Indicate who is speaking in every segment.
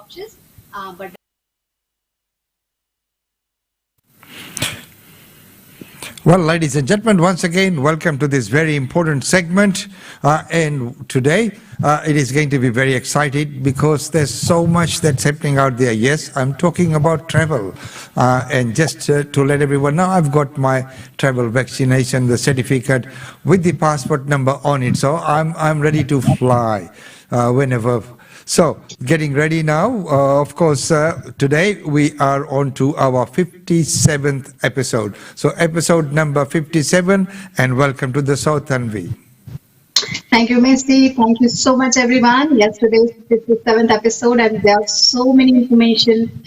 Speaker 1: options. But
Speaker 2: Well, ladies and gentlemen, once again, welcome to this very important segment. And today, it is going to be very exciting because there's so much that's happening out there. Yes, I'm talking about travel. And just to let everyone know, I've got my travel vaccination, the certificate with the passport number on it. So I'm ready to fly whenever. So, getting ready now. Of course, today we are on to our 57th episode. So, episode number 57, and welcome to the show, Tanvi.
Speaker 1: thank you, Misty. Thank you so much, everyone. Yesterday is the seventh episode, and there's so many information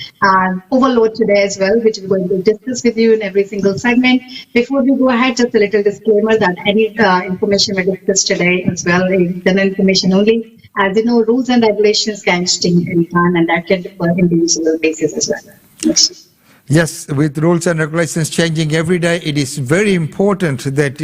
Speaker 1: overload today as well, which we're going to discuss with you in every single segment. Before we go ahead, just a little disclaimer that any information we discuss today as well is general information only. As you know, rules and regulations can change anytime, and that can differ in individual basis as well. Yes.
Speaker 2: Yes, with rules and regulations changing every day, it is very important that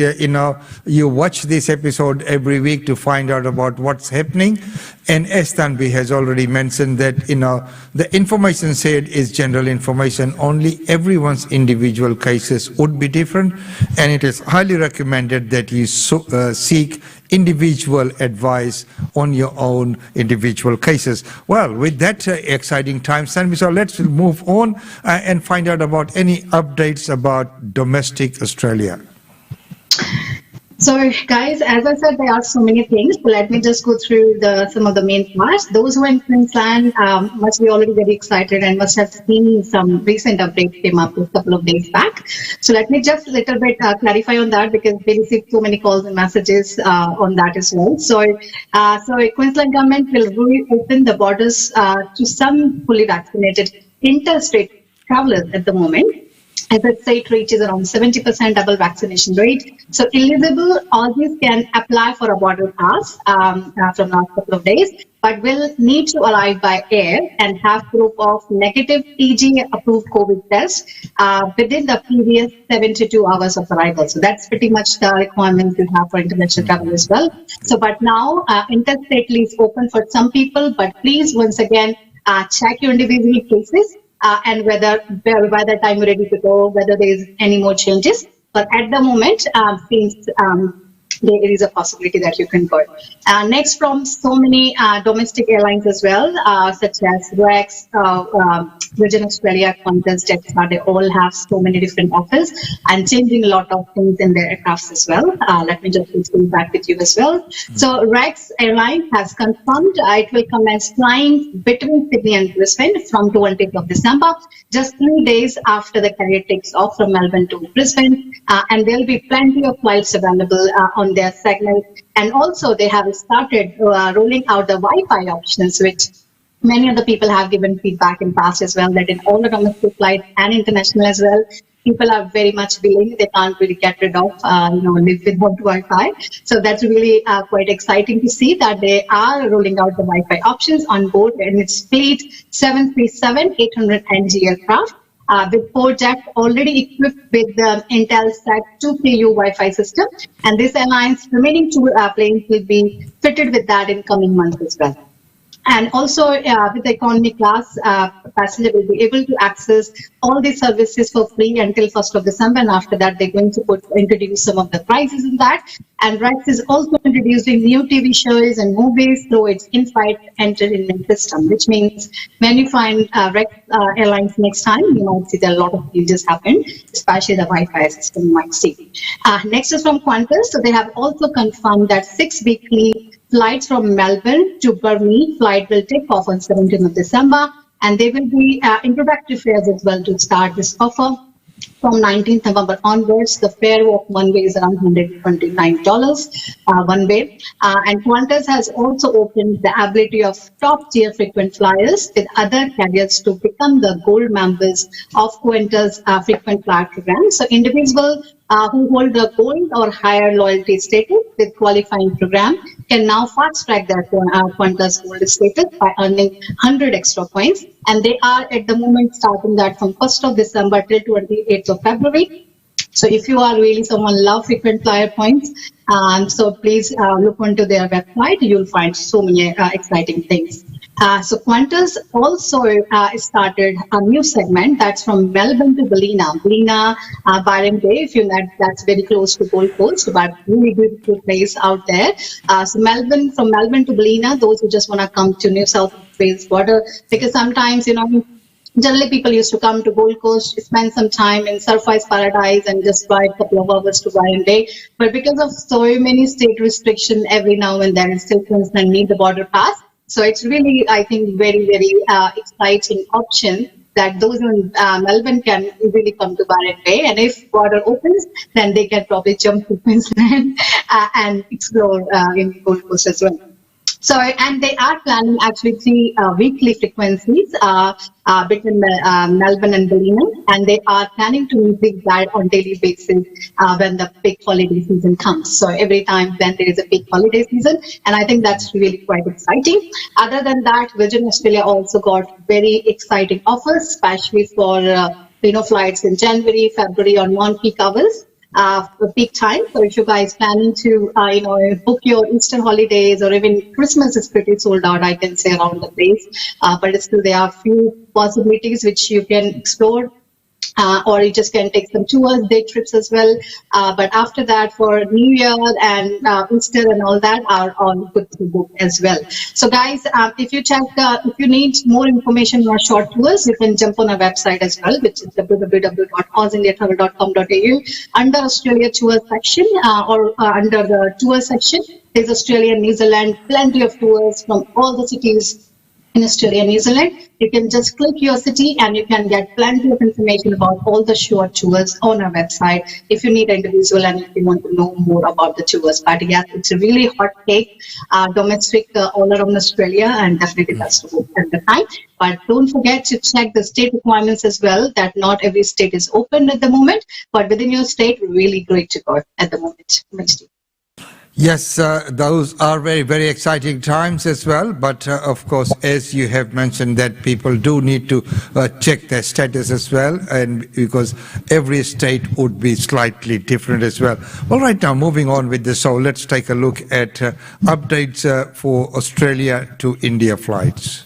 Speaker 2: you watch this episode every week to find out about what's happening. And as Tanvi has already mentioned that the information said is general information. Only everyone's individual cases would be different, and it is highly recommended that you seek individual advice on your own individual cases. Well, with that exciting time, Tanvi, so let's move on and find out about any updates about domestic Australia.
Speaker 1: So, guys, as I said, there are so many things. So let me just go through some of the main parts. Those who are in Queensland must be already very excited and must have seen some recent updates came up a couple of days back. So let me just a little bit clarify on that because we received so many calls and messages on that as well. So, Queensland government will reopen the borders to some fully vaccinated interstate travelers at the moment. As the state reaches around 70% double vaccination rate. So eligible Aussies can apply for a border pass from last couple of days, but will need to arrive by air and have proof of negative TGA approved COVID test within the previous 72 hours of arrival. So that's pretty much the requirements you have for international travel as well. So, but now interstate is open for some people, but please once again check your individual cases. And whether by the time you're ready to go, whether there is any more changes. But at the moment, since there is a possibility that you can go. Next, from so many domestic airlines as well, such as Rex, Virgin Australia, Qantas, Jetstar, they all have so many different offers and changing a lot of things in their aircrafts as well. Let me just go back with you as well. So Rex Airline has confirmed it will commence flying between Sydney and Brisbane from 20th of December, just 3 days after the carrier takes off from Melbourne to Brisbane. And there will be plenty of flights available on their segment. And also they have started rolling out the Wi-Fi options, which many of the people have given feedback in past as well, that in all the domestic flights and international as well, people are very much willing. They can't really get rid of, live without Wi-Fi. So that's really quite exciting to see that they are rolling out the Wi-Fi options on board and its fleet 737-800NG aircraft. With 4 jets already equipped with the Intelsat 2PU Wi-Fi system. And this airline's remaining 2 planes will be fitted with that in coming months as well. And also with the economy class, passenger will be able to access all these services for free until 1st of December. And after that, they're going to introduce some of the prices in that. And Rex is also introducing new TV shows and movies through its in-flight entertainment system, which means when you find Rex Airlines next time, you might see that a lot of changes happen, especially the Wi-Fi system you might see. Next is from Qantas. So they have also confirmed that 6 weekly flights from Melbourne to Burnie flight will take off on 17th of December, and there will be introductory fares as well to start this offer. From 19th November onwards, the fare of one way is around $129 one way. And Qantas has also opened the ability of top-tier frequent flyers with other carriers to become the gold members of Qantas frequent flyer program. So individuals who hold the gold or higher loyalty status with qualifying program can now fast-track their Qantas gold status by earning 100 extra points. And they are at the moment starting that from 1st of December till 28th of February. So if you are really someone love frequent flyer points, so please look onto their website. You'll find so many exciting things. So Qantas also started a new segment that's from Melbourne to Ballina. Ballina, Byron Bay, if you know, that's very close to Gold Coast, but really beautiful place out there. So Melbourne, from Melbourne to Ballina, those who just want to come to New South Wales border, because sometimes, generally people used to come to Gold Coast, spend some time in Surfers Paradise and just drive a couple of hours to Byron Bay. But because of so many state restrictions every now and then, still Queensland need the border pass. So it's really, I think, very, very exciting option that those in Melbourne can easily come to Byron Bay. And if border opens, then they can probably jump to Queensland and explore in Gold Coast as well. So, and they are planning actually three weekly frequencies between Melbourne and Ballina, and they are planning to increase that on daily basis when the big holiday season comes. So every time when there is a big holiday season, and I think that's really quite exciting. Other than that, Virgin Australia also got very exciting offers, especially for flights in January, February on non-peak hours. For peak time. So if you guys planning to, book your Easter holidays or even Christmas is pretty sold out, I can say around the place. But still there are few possibilities which you can explore. Or you just can take some tours, day trips as well. But after that, for New Year and Easter and all that are all good to book as well. So guys, if you check, if you need more information on short tours, you can jump on our website as well, which is www.ausindiatravel.com.au. Under Australia tour section or under the tour section, there's Australia and New Zealand, plenty of tours from all the cities in Australia and New Zealand. You can just click your city and you can get plenty of information about all the short tours on our website if you need individual and if you want to know more about the tours. But yes, it's a really hot cake, domestic all around Australia, and definitely that's to book at the time. But don't forget to check the state requirements as well, that not every state is open at the moment, but within your state, really great to go at the moment.
Speaker 2: Yes, those are very, very exciting times as well. But of course, as you have mentioned, that people do need to check their status as well, and because every state would be slightly different as well. All right, now moving on with this, so let's take a look at updates for Australia to India flights.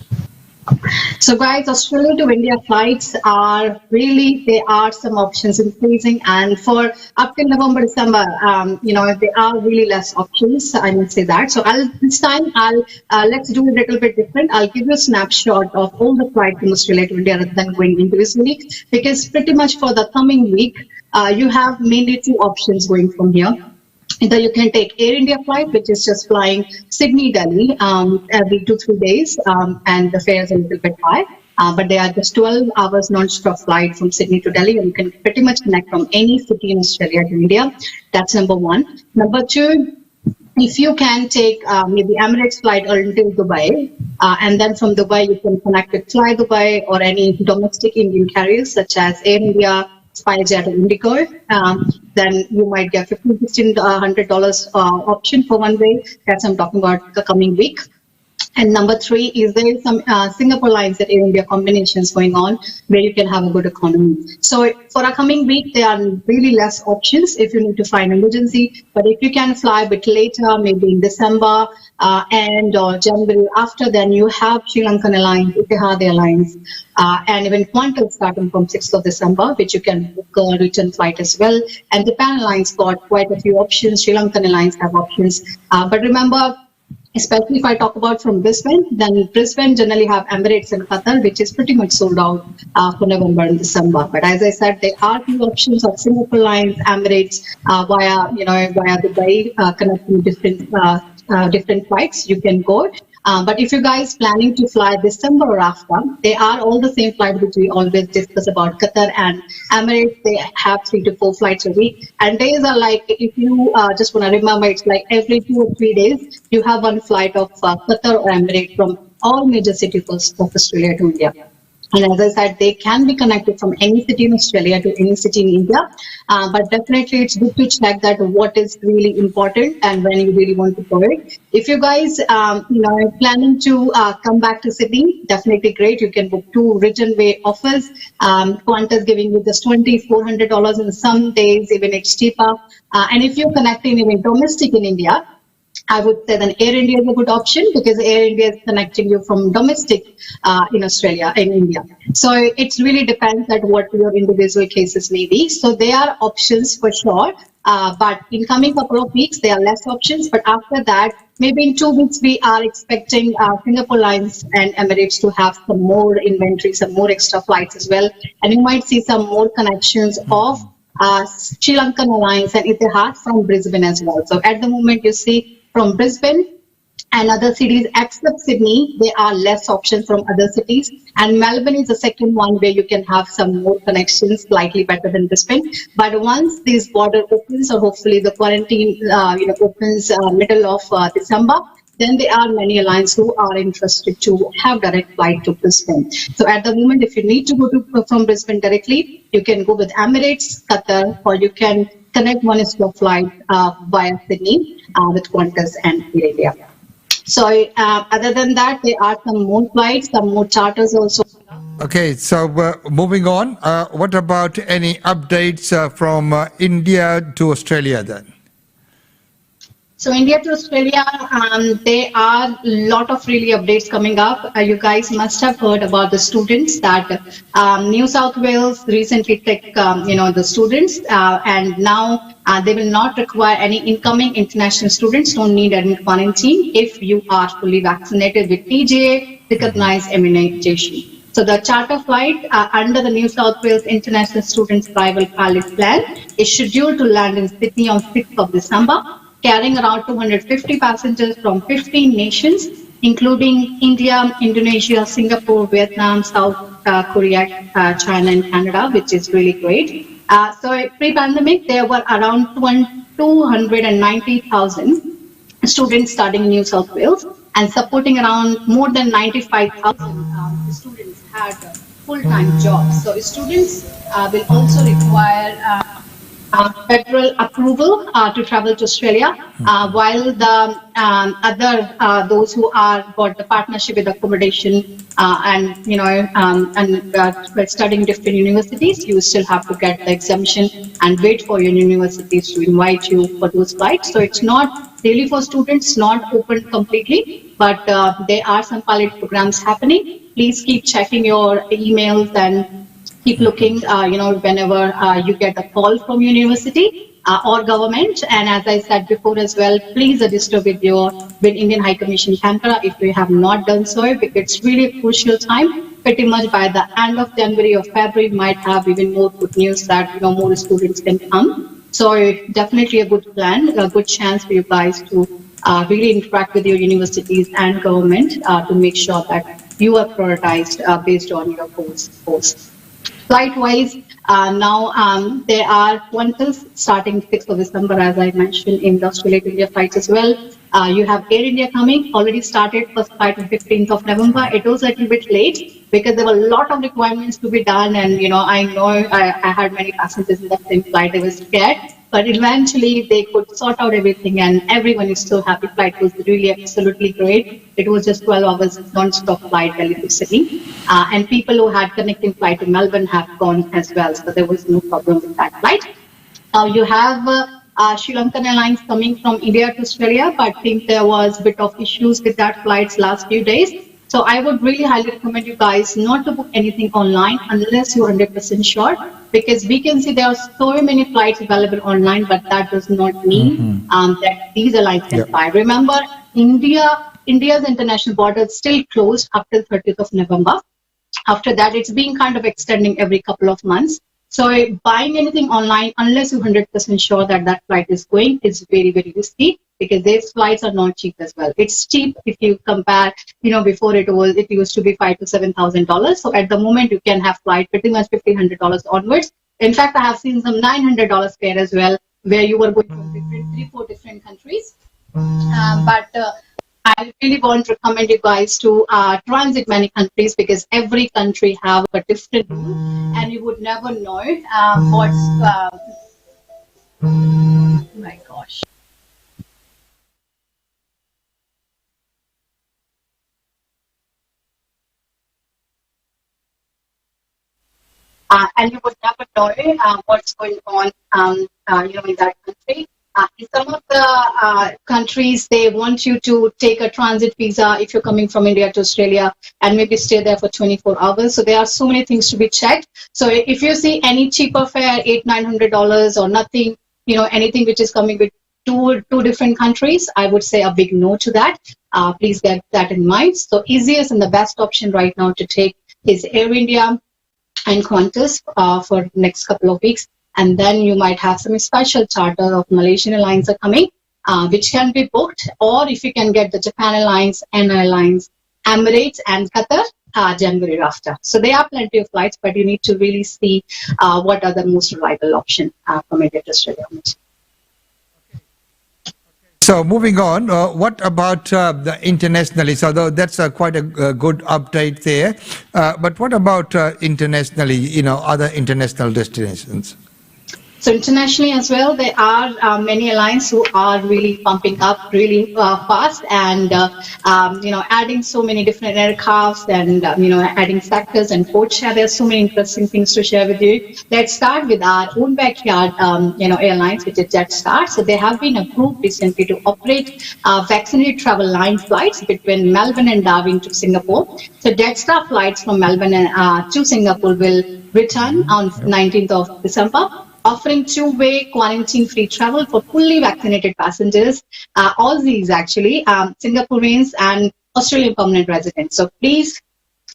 Speaker 1: So guys, Australia to India flights are really, there are some options increasing, and for up till November, December, there are really less options, I would say that. So this time let's do a little bit different. I'll give you a snapshot of all the flights from Australia to India rather than going individually, because pretty much for the coming week, you have mainly two options going from here. Either you can take Air India flight, which is just flying Sydney-Delhi every 2-3 days, and the fare is a little bit high. But they are just 12 hours non-stop flight from Sydney to Delhi, and you can pretty much connect from any city in Australia to India. That's number one. Number two, if you can take maybe Emirates flight until Dubai, and then from Dubai you can connect with Fly Dubai or any domestic Indian carriers such as Air India, SpiceJet or Indigo, then you might get $1,500 option for one way. That's I'm talking about the coming week. And number three is there is some Singapore Airlines at Air India combinations going on where you can have a good economy. So for a coming week, there are really less options if you need to fly an emergency. But if you can fly a bit later, maybe in December or January after, then you have Sri Lankan Airlines, Etihad Airlines, and even Qantas starting from 6th of December, which you can book a return flight as well. And Japan Airlines got quite a few options. Sri Lankan Airlines have options. But remember, especially if I talk about from Brisbane, then Brisbane generally have Emirates and Qatar, which is pretty much sold out for November and December. But as I said, there are two options of Singapore Airlines, Emirates via Dubai, connecting different flights. You can go. But if you guys planning to fly December or after, they are all the same flight which we always discuss about Qatar and Emirates. They have 3 to 4 flights a week, and days are like, if you just want to remember, it's like every 2 or 3 days you have one flight of Qatar or Emirates from all major cities of Australia to India. And as I said, they can be connected from any city in Australia to any city in India. But definitely it's good to check that what is really important and when you really want to go it. If you guys, are planning to come back to Sydney, definitely great. You can book 2 return way offers. Qantas giving you just $2,400 in some days, even it's cheaper. And if you're connecting even domestic in India, I would say then Air India is a good option because Air India is connecting you from domestic in Australia in India. So it really depends at what your individual cases may be. So there are options for sure, but in coming couple of weeks there are less options. But after that, maybe in 2 weeks we are expecting Singapore Lines and Emirates to have some more inventory, some more extra flights as well, and you might see some more connections of Sri Lankan Alliance and Etihad from Brisbane as well. So at the moment, you see from Brisbane and other cities except Sydney, there are less options from other cities. And Melbourne is the second one where you can have some more connections, slightly better than Brisbane. But once this border opens, or hopefully the quarantine opens middle of December, then there are many airlines who are interested to have direct flight to Brisbane. So at the moment, if you need to go to from Brisbane directly, you can go with Emirates, Qatar, or you can connect one-stop flight via Sydney with Qantas and Air India. So other than that, there are some more flights, some more charters also.
Speaker 2: Okay, so moving on, what about any updates from India to Australia then?
Speaker 1: So India to Australia, there are a lot of really updates coming up. You guys must have heard about the students that New South Wales recently took, the students, and now they will not require any incoming international students. Don't need any quarantine if you are fully vaccinated with TGA recognized immunization. So the charter flight under the New South Wales International Students Arrival Pilot Plan is scheduled to land in Sydney on 6th of December, carrying around 250 passengers from 15 nations, including India, Indonesia, Singapore, Vietnam, South Korea, China, and Canada, which is really great. So pre-pandemic, there were around 290,000 students studying in New South Wales and supporting around more than 95,000 students had full-time jobs. So students will also require federal approval to travel to Australia, while the those who are got the partnership with accommodation and studying different universities, you still have to get the exemption and wait for your universities to invite you for those flights. So it's not really for students, not open completely, but there are some pilot programs happening. Please keep checking your emails and keep looking, whenever you get a call from university or government. And as I said before as well, please register with Indian High Commission Canberra if you have not done so, because it's really a crucial time. Pretty much by the end of January or February, might have even more good news that more students can come. So definitely a good plan, a good chance for you guys to really interact with your universities and government to make sure that you are prioritized based on your goals. Flight-wise, now there are Qantas starting 6th of December, as I mentioned, in the Australia to India flights as well. You have Air India coming, already started first flight on 15th of November. It was a little bit late because there were a lot of requirements to be done, and I know I had many passengers in the same flight. They were scared, but eventually they could sort out everything, and everyone is so happy. Flight was really absolutely great. It was just 12 hours non-stop flight Delhi to Sydney, and people who had connecting flight to Melbourne have gone as well, so there was no problem with that flight. You have Sri Lankan Airlines coming from India to Australia, but I think there was a bit of issues with that flights last few days. So I would really highly recommend you guys not to book anything online unless you're 100% sure, because we can see there are so many flights available online, but that does not mean that these airlines can fly. Remember, India's international border is still closed after 30th of November. After that, it's being kind of extending every couple of months. So buying anything online, unless you're 100% sure that that flight is going, is very, very risky, because these flights are not cheap as well. It's cheap if you compare, before it used to be $5,000 to $7,000. So at the moment, you can have flight pretty much $1,500 onwards. In fact, I have seen some $900 fare as well, where you were going from three, four different countries. But I really want to recommend you guys to transit many countries, because every country have a different rule, and you would never know what's. Oh my gosh. And you would never know what's going on, in that country. In some of the countries, they want you to take a transit visa if you're coming from India to Australia and maybe stay there for 24 hours. So there are so many things to be checked. So if you see any cheaper fare, $800-900 or nothing, anything which is coming with two different countries, I would say a big no to that. Please get that in mind. So easiest and the best option right now to take is Air India and Qantas for next couple of weeks. And then you might have some special charter of Malaysian Airlines are coming, which can be booked. Or if you can get the Japan Airlines, N Airlines, Emirates, and Qatar, January after. So there are plenty of flights, but you need to really see what are the most reliable option from India to Australia.
Speaker 2: So moving on, what about the internationally? So that's quite a good update there. But what about internationally, other international destinations?
Speaker 1: So internationally as well, there are many airlines who are really pumping up really fast and, adding so many different aircrafts and, adding sectors and code share. There's so many interesting things to share with you. Let's start with our own backyard, airlines, which is Jetstar. So they have been approved recently to operate vaccinated travel line flights between Melbourne and Darwin to Singapore. So Jetstar flights from Melbourne to Singapore will return on 19th of December, offering two-way quarantine-free travel for fully vaccinated passengers, Aussies actually, Singaporeans and Australian permanent residents. So please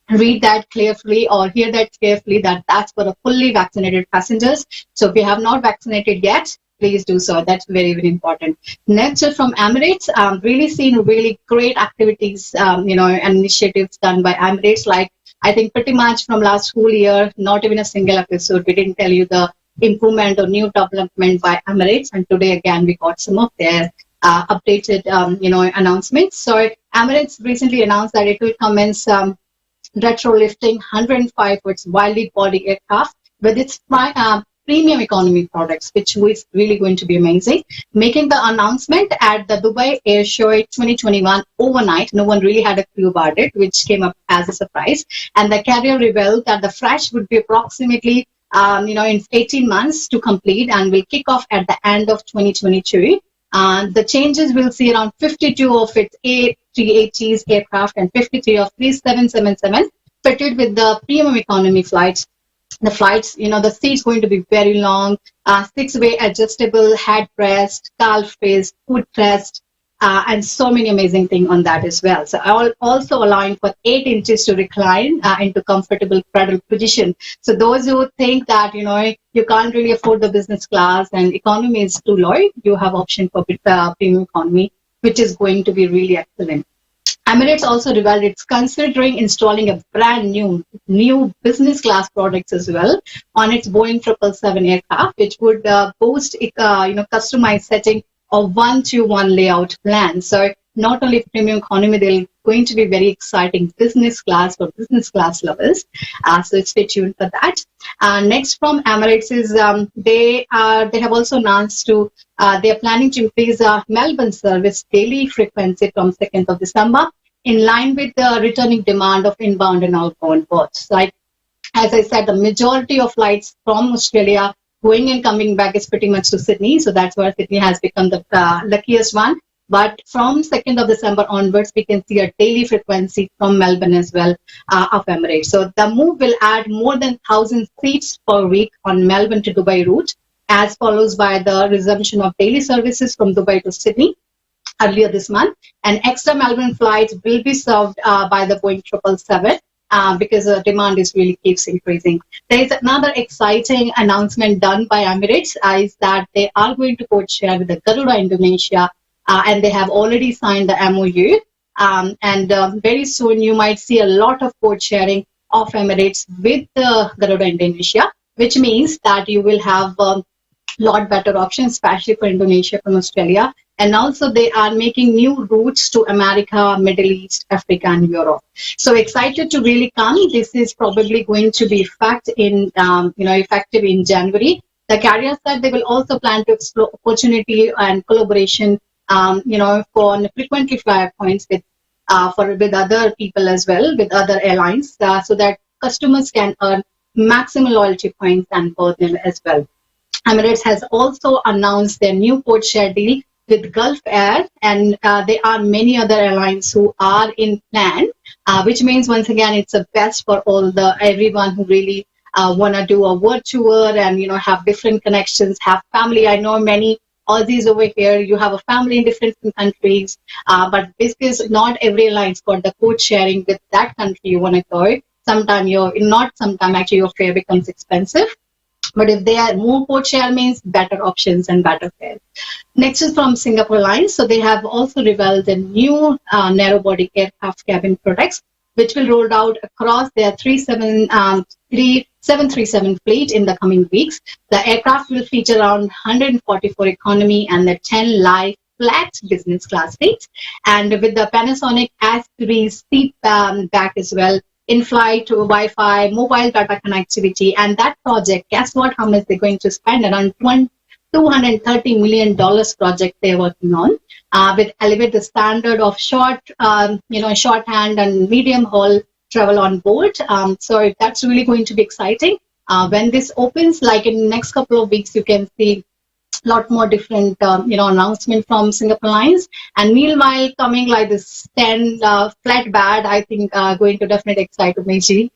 Speaker 1: read that carefully or hear that carefully that that's for the fully vaccinated passengers. So if you have not vaccinated yet, please do so. That's very, very important. Next from Emirates, really seen really great activities, and initiatives done by Emirates. Like I think pretty much from last whole year, not even a single episode, we didn't tell you the improvement or new development by Emirates, and today again we got some of their updated announcements. So Emirates recently announced that it will commence retrolifting 105 for its wildly body aircraft with its premium economy products, which is really going to be amazing. Making the announcement at the Dubai Air Show 2021 overnight, no one really had a clue about it, which came up as a surprise. And the carrier revealed that the fresh would be approximately in 18 months to complete and will kick off at the end of 2022. The changes will see around 52 of its A380s aircraft and 53 of 3777 fitted with the premium economy flights. The flights, the seats going to be very long, 6-way adjustable headrest, calf raise, footrest, and so many amazing things on that as well. So also allowing for 8 inches to recline into comfortable cradle position. So those who think that, you can't really afford the business class and economy is too low, you have option for premium economy, which is going to be really excellent. Emirates also revealed it's considering installing a brand new business class products as well on its Boeing 777 aircraft, which would boast customized setting of 1-to-1 layout plan. So not only premium economy, they're going to be very exciting business class for business class lovers. So stay tuned for that. Next from Emirates is they have also announced they are planning to increase Melbourne service daily frequency from 2nd of December in line with the returning demand of inbound and outbound births. Like as I said, the majority of flights from Australia going and coming back is pretty much to Sydney. So that's where Sydney has become the luckiest one. But from 2nd of December onwards, we can see a daily frequency from Melbourne as well of Emirates. So the move will add more than 1,000 seats per week on Melbourne to Dubai route, as follows by the resumption of daily services from Dubai to Sydney earlier this month. And extra Melbourne flights will be served by the Boeing 777. Because the demand is really keeps increasing. There is another exciting announcement done by Emirates is that they are going to code share with the Garuda Indonesia, and they have already signed the MOU. And very soon you might see a lot of code sharing of Emirates with the Garuda Indonesia, which means that you will have a lot better options, especially for Indonesia from Australia. And also they are making new routes to America, Middle East, Africa, and Europe. So excited to really come. This is probably going to be effective in January. The carrier said they will also plan to explore opportunity and collaboration, for frequently flyer points with other people as well, with other airlines, so that customers can earn maximum loyalty points and board them as well. Emirates has also announced their new code-share deal with Gulf Air, and there are many other airlines who are in plan, which means once again it's the best for all the everyone who really want to do a world tour and have different connections, have family. I know many Aussies over here. You have a family in different countries, but this is not every airline's got the code sharing with that country you want to go. Sometime you're not. Sometime actually your fare becomes expensive. But if they are more code share means better options and better fare. Next is from Singapore Airlines. So they have also revealed the new narrow body aircraft cabin products, which will roll out across their 737 fleet in the coming weeks. The aircraft will feature around 144 economy and the 10 live flat business class seats, and with the Panasonic S3 seat back as well, in-flight Wi-Fi, mobile data connectivity, and that project, guess what, how much they're going to spend? Around $230 million project they're working on, with elevate the standard of shorthand and medium haul travel on board. So that's really going to be exciting. When this opens, like in the next couple of weeks, you can see lot more different announcement from Singapore Airlines, and meanwhile coming like this 10 flat bad, I think going to definitely excite Meiji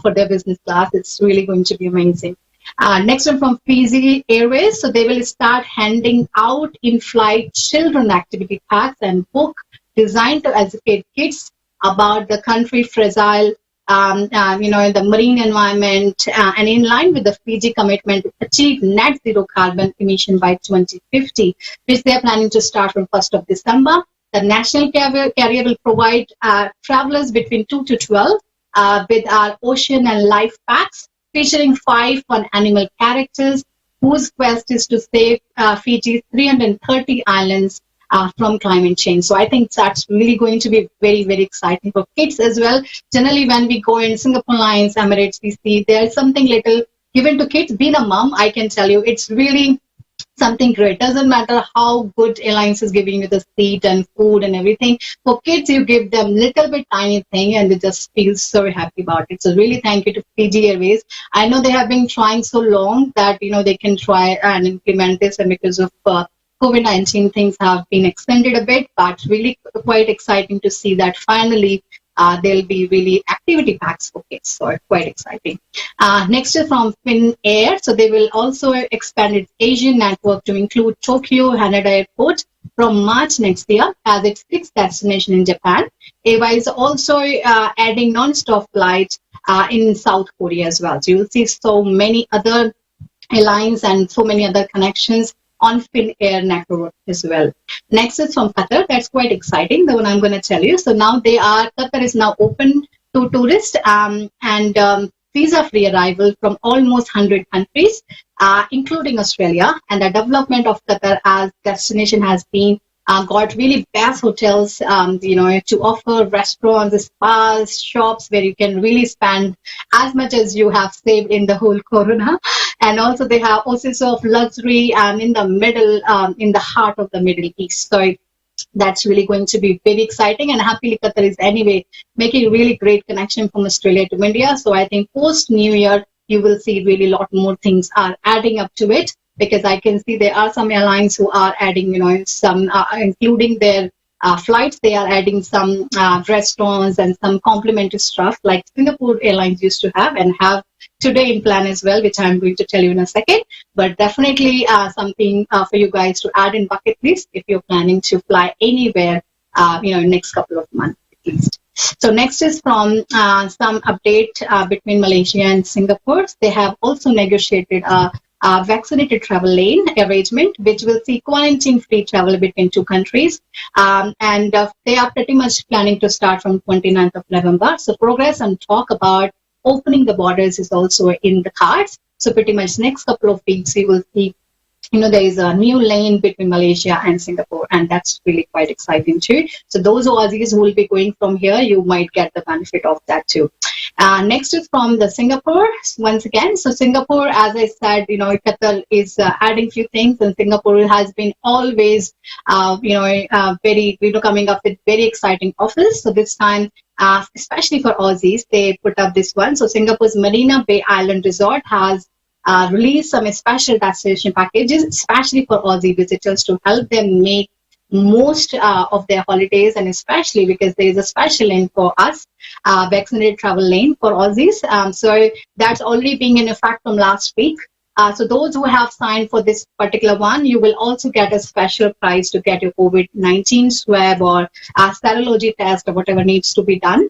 Speaker 1: for their business class. It's really going to be amazing. Next one from Fiji Airways. So they will start handing out in-flight children activity packs and book designed to educate kids about the country fragile the marine environment, and in line with the Fiji commitment to achieve net zero carbon emission by 2050, which they are planning to start from 1st of December. The national carrier will provide travelers between 2 to 12 with our ocean and life packs featuring 5 fun animal characters whose quest is to save Fiji's 330 islands from climate change. So I think that's really going to be very, very exciting for kids as well. Generally, when we go in Singapore Airlines, Emirates, we see there's something little given to kids. Being a mom, I can tell you, it's really something great. Doesn't matter how good airlines is giving you the seat and food and everything. For kids, you give them little bit tiny thing and they just feel so happy about it. So really thank you to Fiji Airways. I know they have been trying so long that, they can try and implement this, and because of COVID-19 things have been extended a bit, but really quite exciting to see that finally there'll be really activity packs for kids. So quite exciting. Next is from Finn Air. So they will also expand its Asian network to include Tokyo Haneda Airport from March next year as its 6th destination in Japan. AWA is also adding non-stop flights in South Korea as well. So you'll see so many other airlines and so many other connections on Finn Air network as well. Next is from Qatar. That's quite exciting, the one I'm going to tell you. So now Qatar is now open to tourists and visa-free arrival from almost 100 countries, including Australia. And the development of Qatar as destination has been got really best hotels, to offer restaurants, spas, shops where you can really spend as much as you have saved in the whole corona. And also they have oasis of luxury and in the middle, in the heart of the Middle East. So that's really going to be very exciting. And happily Qatar is anyway making really great connection from Australia to India. So I think post New Year, you will see really a lot more things are adding up to it, because I can see there are some airlines who are adding, some, including their flights, they are adding some restaurants and some complimentary stuff like Singapore Airlines used to have and have today in plan as well, which I'm going to tell you in a second. But definitely something for you guys to add in bucket list if you're planning to fly anywhere, next couple of months at least. So next is from some update between Malaysia and Singapore. They have also negotiated a vaccinated travel lane arrangement, which will see quarantine-free travel between two countries. And they are pretty much planning to start from 29th of November. So progress and talk about opening the borders is also in the cards. So pretty much next couple of weeks, you will see, there is a new lane between Malaysia and Singapore, and that's really quite exciting too. So those Aussies who will be going from here, you might get the benefit of that too. Next is from the Singapore once again. So Singapore, as I said, Qatar is adding few things, and Singapore has been always, very, coming up with very exciting offers. So this time, especially for Aussies, they put up this one. So Singapore's Marina Bay Island Resort has release some special destination packages, especially for Aussie visitors to help them make most of their holidays, and especially because there is a special lane for us, vaccinated travel lane for Aussies. So that's already being in effect from last week. So those who have signed for this particular one, you will also get a special price to get your COVID-19 swab or serology test or whatever needs to be done.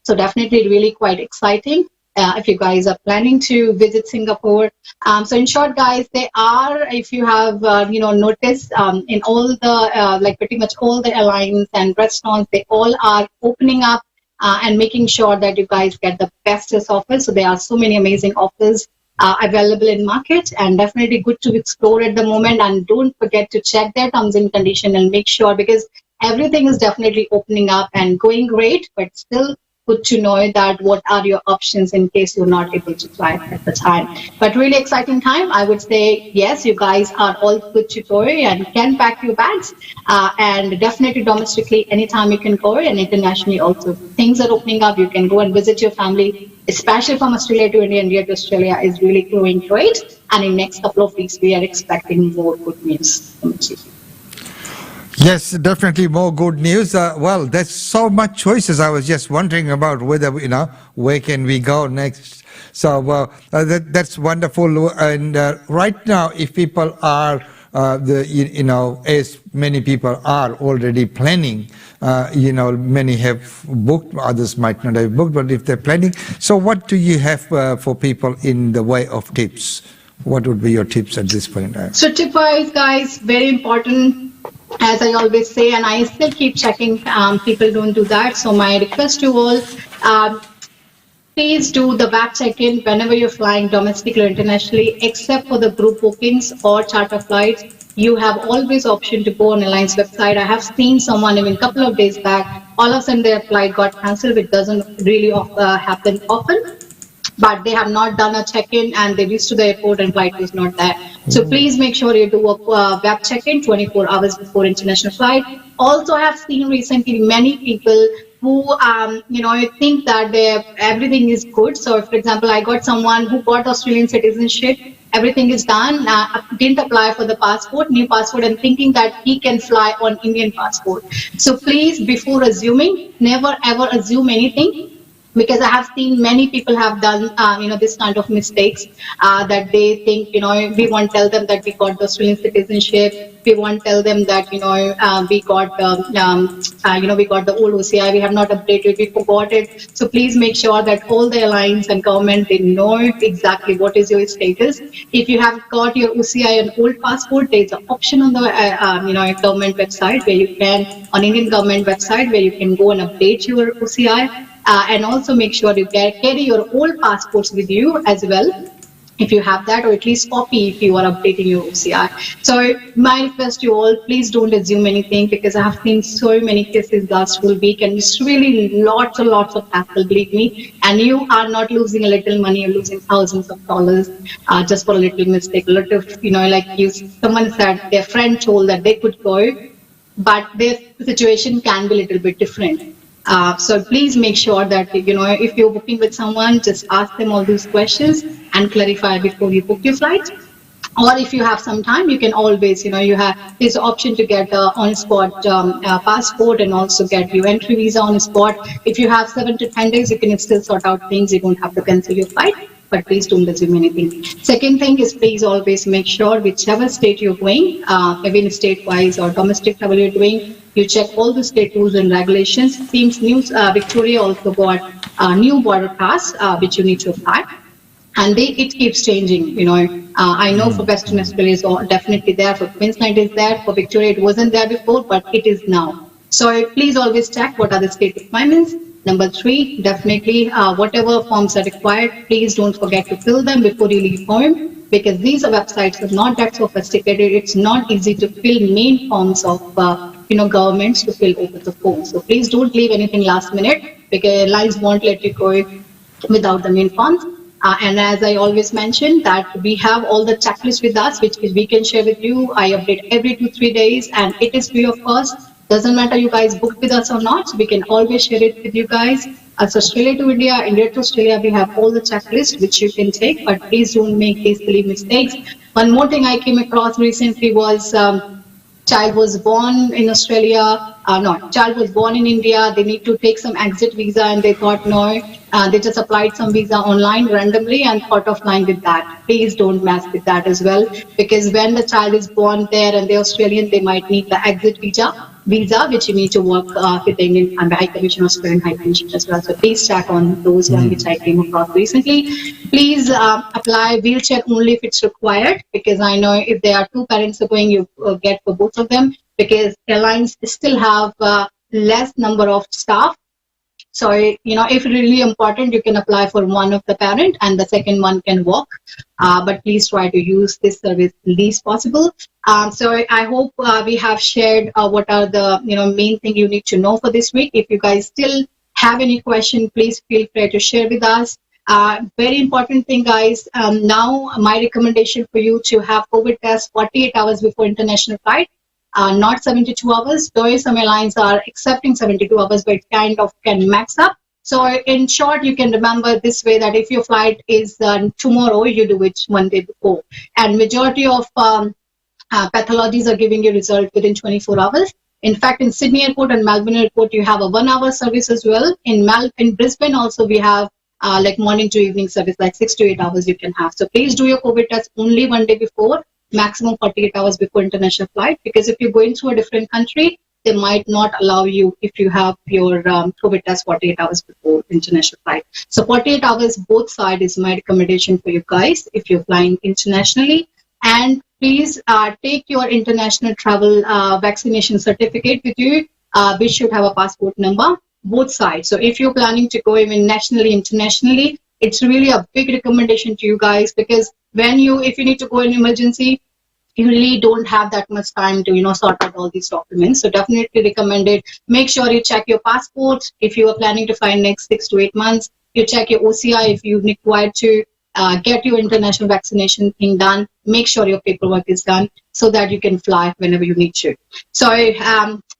Speaker 1: So definitely really quite exciting if you guys are planning to visit Singapore. So in short, guys, they are, if you have, noticed in all the, like pretty much all the airlines and restaurants, they all are opening up and making sure that you guys get the bestest offers. So there are so many amazing offers available in market, and definitely good to explore at the moment. And don't forget to check their terms and condition and make sure, because everything is definitely opening up and going great, but still good to know that what are your options in case you're not able to fly at the time. But really exciting time. I would say, yes, you guys are all good to go and can pack your bags. And definitely domestically, anytime you can go, and internationally also. Things are opening up. You can go and visit your family, especially from Australia to India, India to Australia is really growing great. And in next couple of weeks, we are expecting more good news.
Speaker 2: Yes, definitely more good news. Well, there's so much choices. I was just wondering about whether, where can we go next? So that's wonderful. And right now, if people are, as many people are already planning, many have booked, others might not have booked, but if they're planning. So what do you have for people in the way of tips? What would be your tips at this point?
Speaker 1: So tip-wise, guys, very important. As I always say, and I still keep checking, people don't do that. So my request to all, please do the back check-in whenever you're flying domestically or internationally, except for the group bookings or charter flights. You have always option to go on airline's website. I have seen someone even a couple of days back, all of a sudden their flight got cancelled. It doesn't really happen often, but they have not done a check-in and they reached to the airport and flight was not there. So please make sure you do a web check-in 24 hours before international flight. Also, I have seen recently many people who, think that everything is good. So, for example, I got someone who got Australian citizenship. Everything is done. Didn't apply for the passport, new passport, and thinking that he can fly on Indian passport. So please, before assuming, never ever assume anything. Because I have seen many people have done, this kind of mistakes that they think, we won't tell them that we got the Australian citizenship. We won't tell them that, we got, we got the old OCI. We have not updated. We forgot it. So please make sure that all the airlines and government, they know exactly what is your status. If you have got your OCI and old passport, there's an option on the, government website where you can, on Indian government website, where you can go and update your OCI. And also make sure you carry your old passports with you as well, if you have that, or at least copy if you are updating your OCI. So my request to you all, please don't assume anything, because I have seen so many cases last whole week, and it's really lots and lots of hassle, believe me. And you are not losing a little money, you're losing thousands of dollars just for a little mistake. A lot of, someone said their friend told that they could go, but their situation can be a little bit different. So please make sure that, if you're booking with someone, just ask them all these questions and clarify before you book your flight. Or if you have some time, you can always, there's an option to get on-spot passport and also get your entry visa on spot. If you have 7 to 10 days, you can still sort out things. You don't have to cancel your flight, but please don't assume anything. Second thing is, please always make sure whichever state you're going, even state-wise or domestic travel you're doing, you check all the state rules and regulations. Seems Victoria also got a new border pass, which you need to apply. And it keeps changing, I know for Western Australia is definitely there, for Queensland is there, for Victoria it wasn't there before, but it is now. So please always check what are the state requirements. Number 3, definitely whatever forms are required, please don't forget to fill them before you leave home, because these websites are not that sophisticated. It's not easy to fill main forms of governments to fill over the phone. So please don't leave anything last minute, because airlines won't let you go without the main forms. And as I always mention, that we have all the checklists with us, which we can share with you. I update every 2-3 days, and it is free of cost. Doesn't matter you guys booked with us or not, we can always share it with you guys. As Australia to India, India to Australia, we have all the checklists which you can take, but please don't make these silly mistakes. One more thing I came across recently was child was born in Australia, no, child was born in India, they need to take some exit visa and they thought no, they just applied some visa online randomly and thought of flying with that. Please don't mess with that as well, because when the child is born there and they're Australian, they might need the exit visa, which you need to work with the Indian High Commission, Australian High Commission as well. So please check on those one which I came across recently. Please apply wheelchair only if it's required, because I know if there are two parents are going, you get for both of them, because airlines still have less number of staff. So, if really important, you can apply for one of the parent and the second one can walk. But please try to use this service least possible. So I hope we have shared what are the main thing you need to know for this week. If you guys still have any question, please feel free to share with us. Very important thing, guys. Now, my recommendation for you to have COVID test 48 hours before international flight. Not 72 hours, though some airlines are accepting 72 hours, but it kind of can max up. So in short, you can remember this way that if your flight is tomorrow, you do it one day before. And majority of pathologies are giving you result within 24 hours. In fact, in Sydney Airport and Melbourne Airport, you have a 1 hour service as well. In Brisbane also, we have like morning to evening service, like 6 to 8 hours you can have. So please do your COVID test only one day before, maximum 48 hours before international flight, because if you're going to a different country, they might not allow you if you have your COVID test 48 hours before international flight. So 48 hours both sides is my recommendation for you guys if you're flying internationally. And please take your international travel vaccination certificate with you, which should have a passport number, both sides. So if you're planning to go even nationally, internationally, it's really a big recommendation to you guys, because if you need to go in emergency, you really don't have that much time to sort out all these documents. So definitely recommend it. Make sure you check your passport if you are planning to fly next 6 to 8 months. You check your OCI if you require to get your international vaccination thing done. Make sure your paperwork is done so that you can fly whenever you need to. So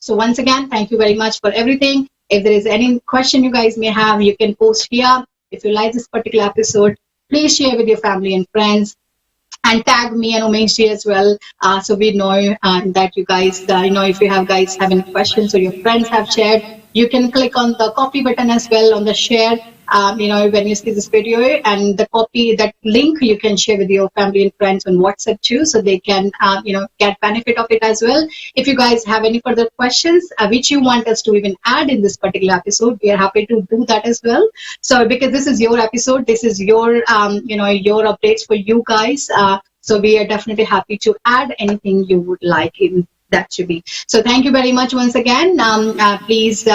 Speaker 1: once again, thank you very much for everything. If there is any question you guys may have, you can post here. If you like this particular episode, please share with your family and friends, and tag me and Umesh as well, so we know that you guys, if you guys have any questions or your friends have shared, you can click on the copy button as well on the share. When you see this video, and the copy, that link you can share with your family and friends on WhatsApp too, so they can get benefit of it as well. If you guys have any further questions which you want us to even add in this particular episode, we are happy to do that as well. So because this is your episode, this is your your updates for you guys, so we are definitely happy to add anything you would like in that should be. So thank you very much once again. Please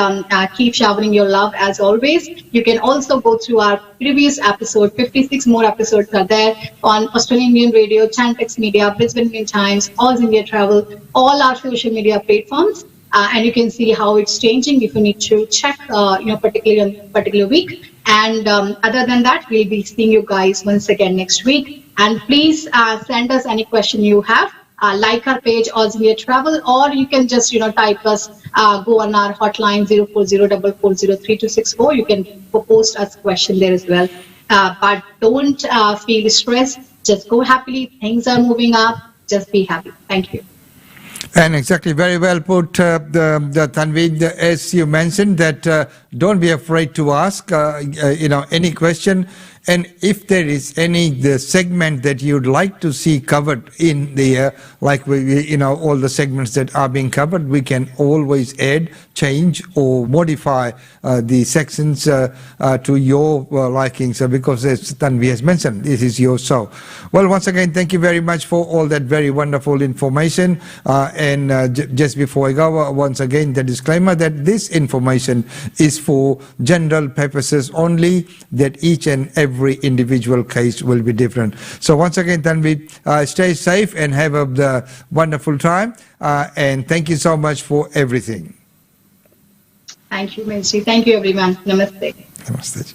Speaker 1: keep showering your love as always. You can also go through our previous episode. 56 more episodes are there on Australian Indian Radio, Chantex Media, Brisbane Indian Times, Oz India Travel, all our social media platforms. And you can see how it's changing if you need to check, particularly on particular week. And other than that, we'll be seeing you guys once again next week. And please send us any question you have. Like our page, Oz India Travel, or you can just type us, go on our hotline 0404403264. You can post us question there as well. But don't feel stressed. Just go happily. Things are moving up. Just be happy. Thank you.
Speaker 2: And exactly, very well put, the Tanvi, as you mentioned, that don't be afraid to ask, any question. And if there is the segment that you'd like to see covered in the, like all the segments that are being covered, we can always add, change, or modify the sections to your liking. So because as Tanvi has mentioned, this is your show. Well, once again, thank you very much for all that very wonderful information. And just before I go, once again, the disclaimer that this information is for general purposes only, that each and every individual case will be different. So once again, Tanvi, stay safe and have a wonderful time. And thank you so much for everything.
Speaker 1: Thank you, Menshi. Thank you, everyone. Namaste.
Speaker 2: Namaste.